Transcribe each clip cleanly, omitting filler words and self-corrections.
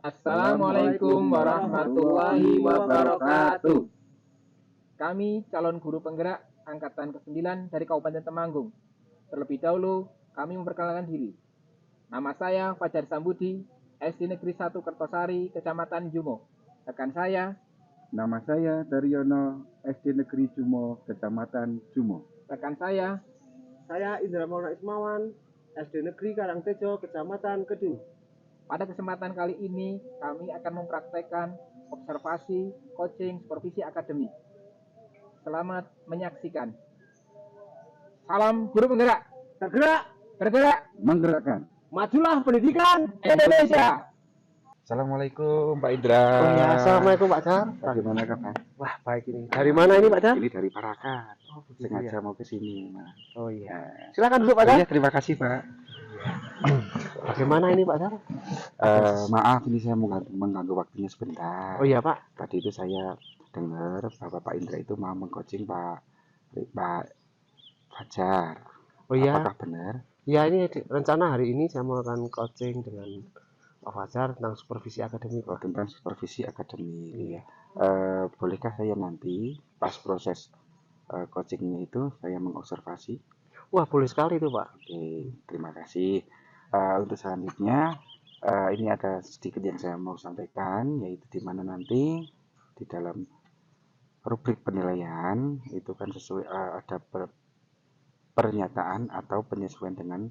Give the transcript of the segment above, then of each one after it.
Assalamualaikum warahmatullahi wabarakatuh. Kami calon guru penggerak angkatan ke-9 dari Kabupaten Temanggung. Terlebih dahulu, kami memperkenalkan diri. Nama saya Fajar Sambudi, SD Negeri 1 Kertosari, Kecamatan Jumo. Rekan saya, Nama saya Daryono, SD Negeri Jumo, Kecamatan Jumo. rekan saya, Indra Maulana Ismawan, SD Negeri Karangtejo, Kecamatan Kedung. pada kesempatan kali ini kami akan mempraktekkan observasi, coaching, supervisi akademik. Selamat menyaksikan. Salam guru penggerak. Tergerak, Bergerak, Menggerakkan. majulah pendidikan. Indonesia. Assalamualaikum Pak Indra. Oh ya, assalamualaikum Pak Jar. Bagaimana kabar? Wah, baik ini. Dari mana ini Pak Jar? Ini dari Parakan. Begitu Sengaja ya. mau ke sini. Nah. Oh iya. Nah. Silakan duduk Pak Oh Jar. iya, terima kasih Pak. Bagaimana ini Pak Jar? Maaf, ini saya mengganggu waktunya sebentar. Oh iya Pak. Tadi itu saya dengar bahwa Pak Indra itu mau mengcoaching Pak Fajar. Oh iya. Apakah benar? Ya ini rencana hari ini saya mau akan coaching dengan Pak Fajar tentang supervisi akademik. Oh, tentang supervisi akademik. Iya. Bolehkah saya nanti pas proses coachingnya itu saya mengobservasi? Wah, boleh sekali itu Pak. Oke, terima kasih. Untuk selanjutnya, ini ada sedikit yang saya mau sampaikan, yaitu di mana nanti di dalam rubrik penilaian itu kan sesuai ada pernyataan atau penyesuaian dengan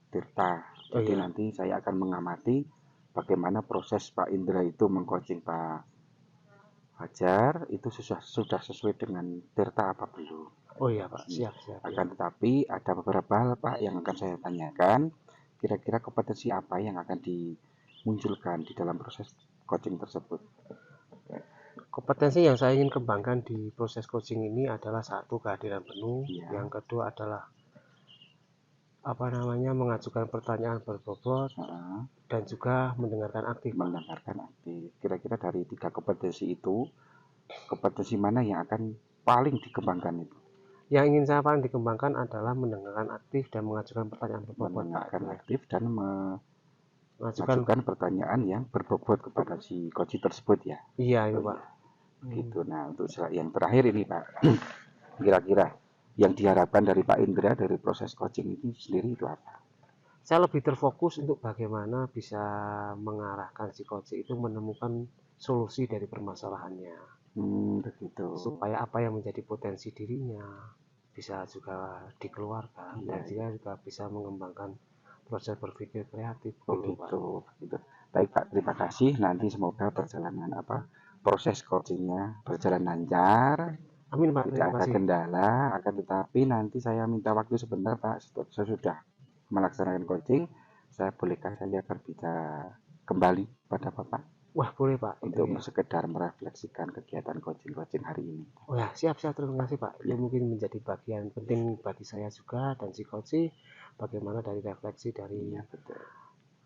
tirta. Oh, Jadi iya. nanti saya akan mengamati bagaimana proses Pak Indra itu mengcoaching Pak Fajar itu sudah sesuai dengan tirta apa belum. Oh iya Pak, siap. Akan tetapi ada beberapa hal Pak yang akan saya tanyakan, kira-kira kompetensi apa yang akan dimunculkan di dalam proses coaching tersebut. Kompetensi yang saya ingin kembangkan di proses coaching ini adalah satu, kehadiran penuh. Iya. Yang kedua adalah mengajukan pertanyaan berbobot dan juga mendengarkan aktif. Mendengarkan aktif. Kira-kira dari 3 kompetensi itu, kompetensi mana yang akan paling dikembangkan itu? Yang ingin saya paling dikembangkan adalah mendengarkan aktif dan mengajukan pertanyaan berbobot. Mendengarkan aktif dan mengajukan mengajukan pertanyaan yang berbobot kepada si coach tersebut ya. Iya, itu Pak. Gitu. Nah, untuk yang terakhir ini Pak, kira-kira yang diharapkan dari Pak Indra dari proses coaching ini sendiri itu apa? Saya lebih terfokus untuk bagaimana bisa mengarahkan si coach itu menemukan solusi dari permasalahannya. Begitu. Supaya apa yang menjadi potensi dirinya bisa juga dikeluarkan dan juga bisa mengembangkan proses berpikir kreatif. Begitu. Baik Pak, terima kasih. Nanti semoga perjalanan proses coachingnya berjalan lancar. Amin Pak, tidak ada kendala. Akan tetapi nanti saya minta waktu sebentar Pak. Saya sudah melaksanakan coaching, saya bolehkah saya berbicara kembali pada Bapak? Wah, boleh Pak. Untuk sekedar merefleksikan kegiatan coaching hari ini. Oh ya, siap. Terima kasih Pak. Itu mungkin menjadi bagian penting bagi saya juga dan si coach bagaimana dari refleksi dari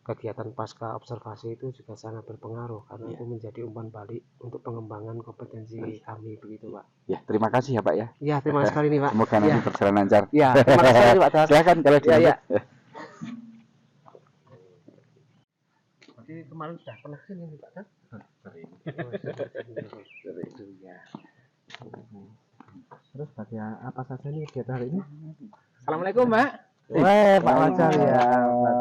kegiatan pasca observasi itu juga sangat berpengaruh karena itu menjadi umpan balik untuk pengembangan kompetensi kami begitu Pak. Ya, terima kasih ya Pak ya. Ya, terima kasih sekali nih Pak. Semoga nanti berjalan lancar. Ya, terima kasih Pak. Silakan kalau ya. Oke, kemarin sudah pernah sini nih Pak. Sering. Ya. Terus bagian apa saja nih kegiatan hari ini? Assalamualaikum Mbak. Wah, Pak Fajar ya.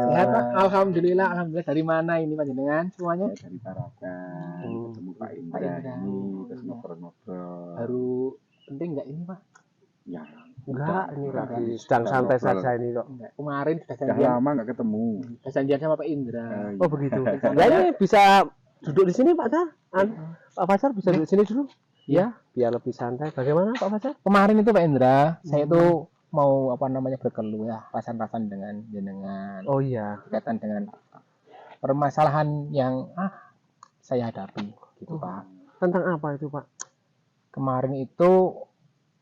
Sehat Pak? Alhamdulillah. Dari mana ini panjenengan semuanya? Dari Parakan, ketemu Pak Indra ini, terus ngobrol-ngobrol. Baru penting nggak ini Pak? Ya, enggak, ini lagi sedang santai saja ini kok. Kemarin sudah sudah janjian. lama nggak ketemu. Sudah janjian sama Pak Indra. Oh begitu. Ya ini bisa duduk di sini Pak Jar. Pak Fajar bisa duduk di sini dulu. Ya, biar lebih santai. Bagaimana Pak Fajar? Kemarin itu Pak Indra, saya itu mau berkeluh ya, pasan-pasan dengan jenengan. Oh iya. Berkaitan dengan permasalahan yang saya hadapi gitu Pak. Tentang apa itu Pak? Kemarin itu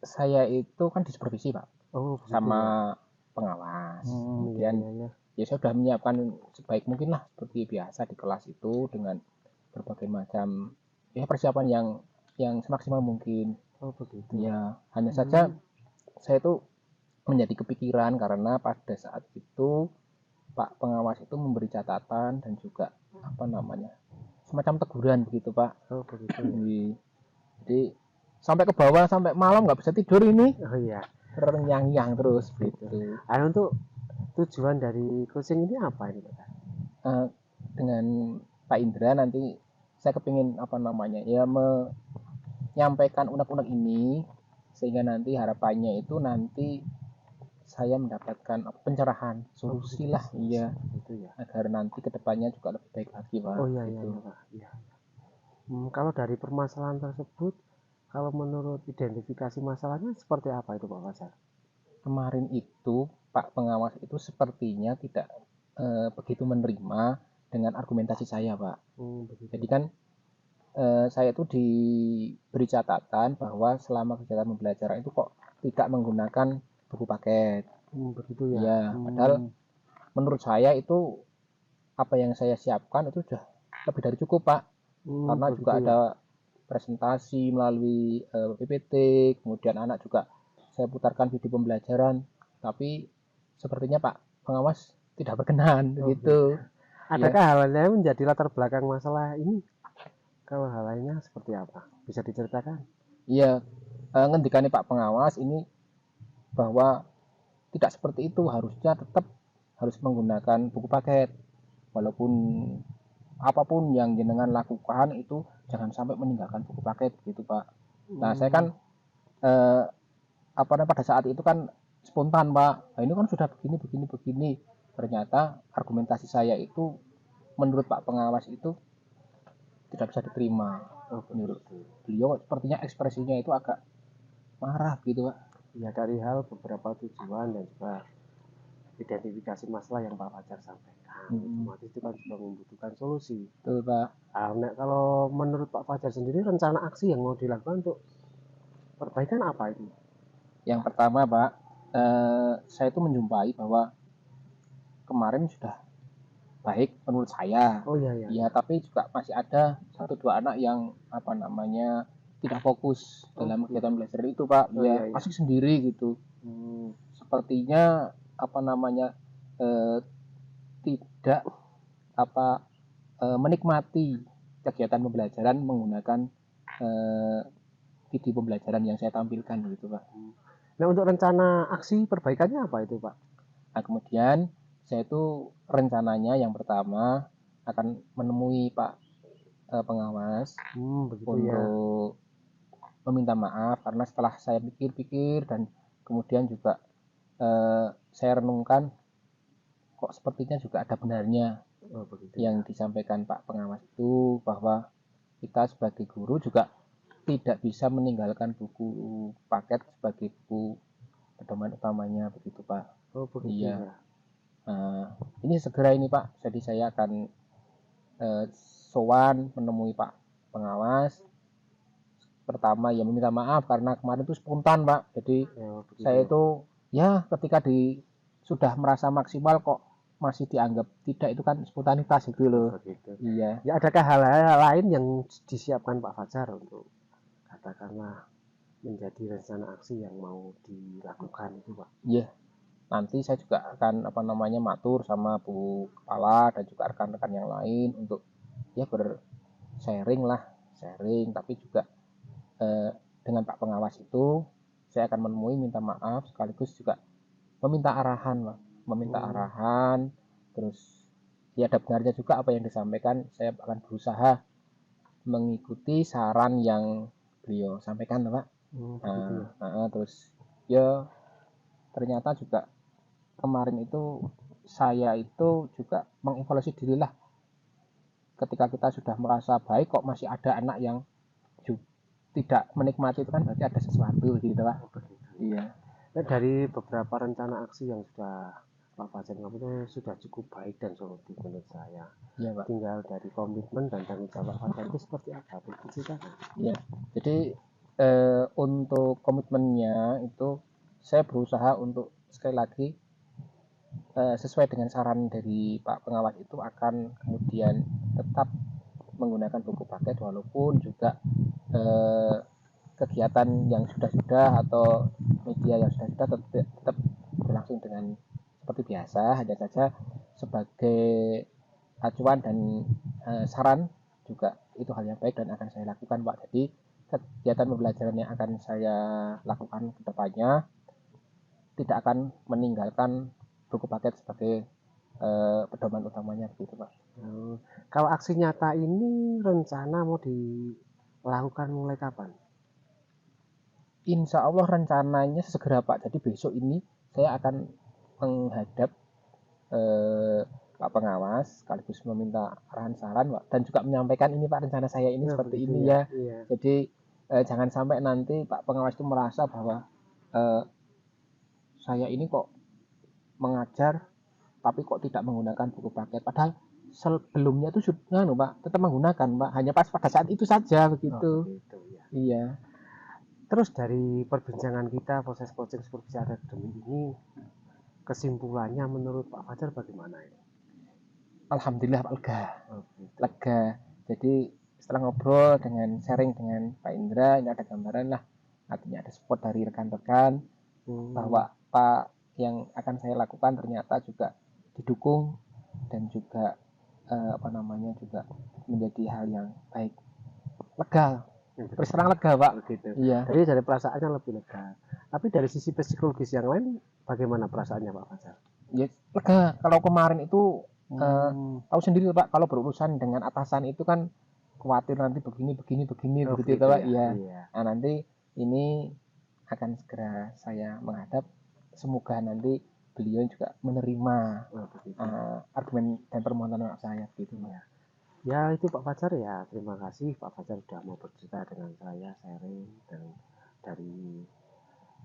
saya itu kan disupervisi Pak. Oh, sama pengawas. Kemudian ya saya sudah menyiapkan sebaik mungkin lah seperti biasa di kelas itu dengan berbagai macam persiapan yang semaksimal mungkin. Oh begitu. Ya, hanya saja saya itu menjadi kepikiran karena pada saat itu Pak pengawas itu memberi catatan dan juga semacam teguran begitu Pak. Oh begitu ya. Jadi sampai ke bawah sampai malam nggak bisa tidur ini, Oh iya. renyang-nyang terus gitu. Untuk tujuan dari coaching ini apa ini Pak? Dengan Pak Indra nanti saya kepingin apa namanya ya menyampaikan unek-unek ini sehingga nanti harapannya itu nanti saya mendapatkan pencerahan solusi lah iya Itu ya. agar nanti kedepannya juga lebih baik lagi Pak. Oh iya iya gitu. iya Pak. Iya. Kalau dari permasalahan tersebut, kalau menurut identifikasi masalahnya seperti apa itu Pak Fajar? Kemarin itu Pak pengawas itu sepertinya tidak begitu menerima dengan argumentasi saya Pak. Begitu. Jadi kan saya itu diberi catatan bahwa selama kegiatan pembelajaran itu kok tidak menggunakan buku paket. Begitu ya. Iya, padahal menurut saya itu apa yang saya siapkan itu sudah lebih dari cukup Pak. Karena juga ya. ada presentasi melalui PPT, kemudian anak juga saya putarkan video pembelajaran, tapi sepertinya Pak pengawas tidak berkenan begitu. Adakah hal lain menjadi latar belakang masalah ini? Kalau hal lainnya seperti apa? Bisa diceritakan? Iya, ngendikane Pak pengawas ini bahwa tidak seperti itu, harusnya tetap harus menggunakan buku paket. Walaupun apapun yang jenengan lakukan itu jangan sampai meninggalkan buku paket gitu Pak. Nah saya kan pada saat itu kan spontan Pak. Nah, ini kan sudah begini. Ternyata argumentasi saya itu menurut Pak pengawas itu tidak bisa diterima. Menurut beliau sepertinya ekspresinya itu agak marah gitu Pak. Ya dari hal beberapa tujuan dan juga identifikasi masalah yang Pak Fajar sampaikan, otomatis itu kan juga membutuhkan solusi. Betul Pak. Kalau menurut Pak Fajar sendiri rencana aksi yang mau dilakukan untuk perbaikan apa itu? Yang pertama Pak, saya itu menjumpai bahwa kemarin sudah baik menurut saya. Oh iya. Ya, tapi juga masih ada 1-2 anak yang apa namanya tidak fokus dalam kegiatan belajar itu Pak. Ya, asik sendiri gitu. Sepertinya apa namanya tidak menikmati kegiatan pembelajaran menggunakan video pembelajaran yang saya tampilkan gitu Pak. Nah untuk rencana aksi perbaikannya apa itu Pak? Nah kemudian saya itu rencananya yang pertama akan menemui Pak pengawas untuk meminta maaf karena setelah saya pikir-pikir dan kemudian juga saya renungkan kok sepertinya juga ada benarnya yang disampaikan Pak pengawas itu bahwa kita sebagai guru juga tidak bisa meninggalkan buku paket sebagai buku pedoman utamanya begitu Pak. Iya. Ini segera ini Pak, jadi saya akan sowan menemui Pak pengawas. Pertama ya meminta maaf karena kemarin itu spontan Pak, jadi saya itu ya ketika sudah merasa maksimal kok masih dianggap tidak, itu kan spontanitas itu loh. Iya. Ya adakah hal lain yang disiapkan Pak Fajar untuk katakanlah menjadi rencana aksi yang mau dilakukan itu Pak? Iya. Nanti saya juga akan matur sama Bu Kepala dan juga rekan-rekan yang lain untuk ya sharing, tapi juga dengan Pak pengawas itu saya akan menemui minta maaf sekaligus juga meminta arahan, terus ya ada benarnya juga apa yang disampaikan. Saya akan berusaha mengikuti saran yang beliau sampaikan Pak. Terus ya ternyata juga kemarin itu saya itu juga mengevaluasi diri lah, ketika kita sudah merasa baik kok masih ada anak yang tidak menikmati, itu kan berarti ada sesuatu gitu Pak. Iya. Nah, dari beberapa rencana aksi yang sudah Pak Fajar itu sudah cukup baik dan solutif menurut saya. Iya Pak. Tinggal dari komitmen dan tanggung jawab Pak Fajar itu seperti apa? Iya. Jadi untuk komitmennya itu saya berusaha untuk sekali lagi sesuai dengan saran dari Pak pengawas itu akan kemudian tetap menggunakan buku paket walaupun juga kegiatan yang sudah atau media yang sudah tetap berlangsung dengan seperti biasa, hanya saja sebagai acuan dan saran juga itu hal yang baik dan akan saya lakukan, Pak. Jadi kegiatan pembelajaran yang akan saya lakukan ke depannya tidak akan meninggalkan buku paket sebagai pedoman utamanya begitu, Pak. Kalau aksi nyata ini rencana mau dilakukan mulai kapan? Insya Allah rencananya segera, Pak. Jadi besok ini saya akan menghadap Pak Pengawas sekaligus meminta arahan saran, Pak, dan juga menyampaikan ini, Pak, rencana saya ini seperti begitu ini ya. Iya. Jadi jangan sampai nanti Pak Pengawas itu merasa bahwa saya ini kok mengajar tapi kok tidak menggunakan buku paket, padahal sebelumnya itu sudah Pak tetap menggunakan, Pak, hanya pas pada saat itu saja begitu. Begitu ya. Iya. Terus dari perbincangan kita proses coaching supervisi akademik ini, kesimpulannya menurut Pak Fajar bagaimana ini? Alhamdulillah, Pak, lega. Jadi setelah ngobrol dengan sharing dengan Pak Indra, ini ada gambaran lah, artinya ada support dari rekan-rekan bahwa Pak yang akan saya lakukan ternyata juga didukung dan juga juga menjadi hal yang baik. Lega. Terus terang lega, Pak. Begitu. Iya. Jadi dari perasaannya lebih lega. Tapi dari sisi psikologis yang lain, bagaimana perasaannya Pak Fajar? Ya, lega. Kalau kemarin itu tahu sendiri, Pak, kalau berurusan dengan atasan itu kan khawatir nanti begini begitu, Pak. Iya. Nah, nanti ini akan segera saya menghadap, semoga nanti beliau juga menerima argumen dan permohonan maaf saya gitu, Pak. Ya itu Pak Fajar ya, terima kasih Pak Fajar sudah mau bercerita dengan saya, sharing, dan dari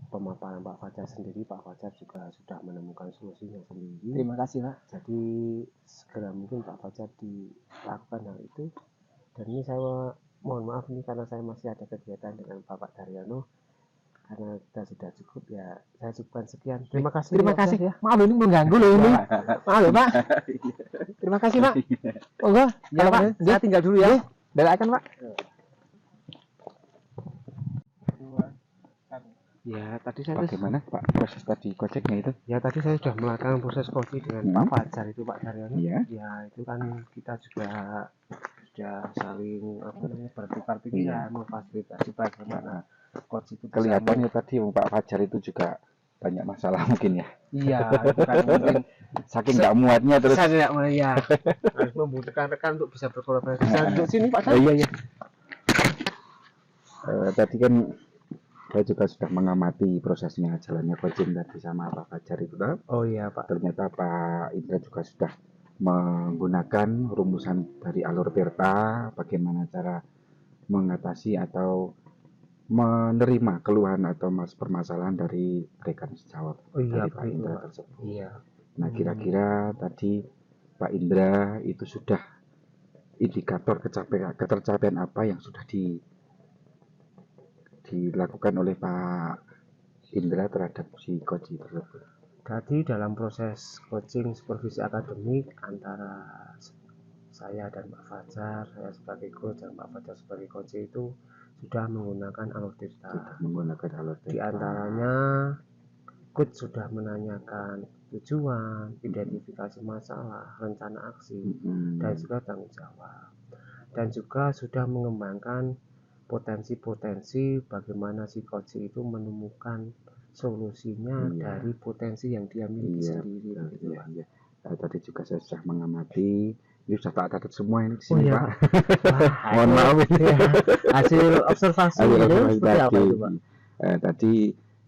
pemaparan Pak Fajar sendiri, Pak Fajar juga sudah menemukan solusinya sendiri. Terima kasih, Pak. Jadi segera mungkin Pak Fajar dilakukan hal itu. Dan ini saya mohon maaf nih karena saya masih ada kegiatan dengan Bapak Daryono. Karena kita sudah cukup ya, saya cukupkan sekian. Terima kasih. Terima kasih ya. Maaf ini mengganggu loh ini. Maaf ya, Pak. Terima kasih, Pak. Monggo. Ya, Pak. Saya tinggal dulu ya. Dalakan, Pak. Ya, tadi saya Bagaimana Pak proses tadi coachingnya itu? Ya, tadi saya sudah melakukan proses coaching dengan Pak Fajar itu, Pak Daryono. Iya. Ya, itu kan kita juga sudah saling bertukar pikiran, memfasilitasi bagaimana coach itu kelihatannya tadi Pak Fajar itu juga banyak masalah mungkin ya. Iya, itu kan mungkin saking nggak muatnya terus. Saya tidak mau ya. Harus membutuhkan rekan untuk bisa berkolaborasi. Saya duduk sini Pak. Iya. Tadi kan saya juga sudah mengamati prosesnya jalannya coaching tadi sama Pak Fajar itu. Oh iya Pak. Ternyata Pak Indra juga sudah menggunakan rumusan dari alur Tirta, bagaimana cara mengatasi atau menerima keluhan atau permasalahan dari rekan sejawat dari Pak Indra tersebut. Iya. Nah, kira-kira tadi Pak Indra itu sudah indikator ketercapaian apa yang sudah dilakukan oleh Pak Indra terhadap si coach tersebut? Tadi dalam proses coaching supervisi akademik antara saya dan Pak Fajar, saya sebagai coach dan Pak Fajar sebagai coach itu sudah menggunakan alur Tirta. Di antaranya coach sudah menanyakan tujuan, identifikasi masalah, rencana aksi, dan juga tanggung jawab. Dan juga sudah mengembangkan potensi-potensi bagaimana si coach itu menemukan solusinya dari potensi yang dia miliki sendiri. Iya. Tadi juga saya sudah mengamati, ini sudah tak catat semua ini di sini, Pak. Mohon maaf ini hasil observasi seperti apa itu, Pak? Tadi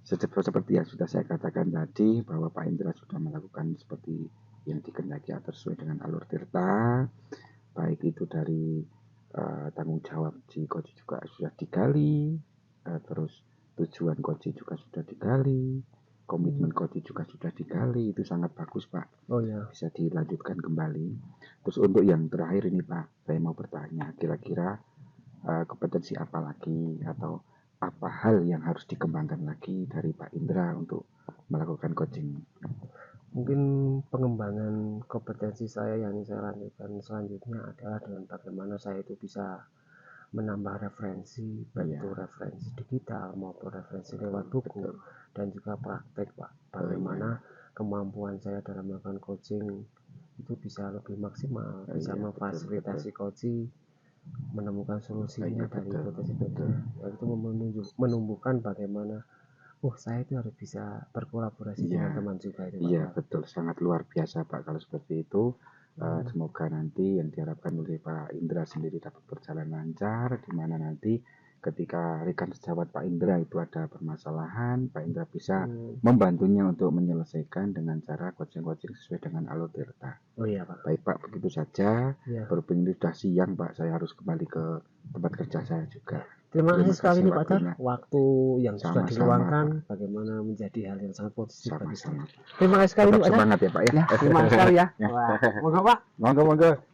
seperti yang sudah saya katakan tadi, bahwa Pak Indra sudah melakukan seperti yang dikehendaki atau sesuai dengan alur Tirta, baik itu dari tanggung jawab si coach juga sudah digali, terus tujuan coach juga sudah digali, komitmen coach juga sudah digali. Itu sangat bagus, Pak. Oh ya. Bisa dilanjutkan kembali. Terus untuk yang terakhir ini, Pak, saya mau bertanya, kira-kira kompetensi apa lagi atau apa hal yang harus dikembangkan lagi dari Pak Indra untuk melakukan coaching? Mungkin pengembangan kompetensi saya yang saya lanjutkan selanjutnya adalah dengan bagaimana saya itu bisa menambah referensi, baik itu referensi digital maupun referensi lewat buku, dan juga praktek, Pak. Bagaimana kemampuan saya dalam melakukan coaching itu bisa lebih maksimal, bisa memfasilitasi coaching menemukan solusinya Iya, dari betul, hipotesis betul. itu menumbuhkan bagaimana saya itu harus bisa berkolaborasi Iya, dengan teman juga itu Pak. iya betul, sangat luar biasa Pak kalau seperti itu. Semoga nanti yang diharapkan oleh Pak Indra sendiri dapat berjalan lancar, di mana nanti ketika rekan sejawat Pak Indra itu ada permasalahan, Pak Indra bisa membantunya untuk menyelesaikan dengan cara coaching-coaching sesuai dengan alur delta. Oh iya Pak. Baik Pak, begitu saja. Iya. Berhubung ini sudah siang Pak, saya harus kembali ke tempat kerja saya juga. Terima kasih sekali nih Pak Dar, waktunya. waktu yang sudah Sama-sama, diluangkan Pak. bagaimana menjadi hal yang sangat positif bagi saya. Sama-sama. Terima kasih sekali Tetap nih Pak Dar. semangat ya Pak ya. Terima kasih sekali ya. Ya. Wah, moga Pak. Monggo, monggo.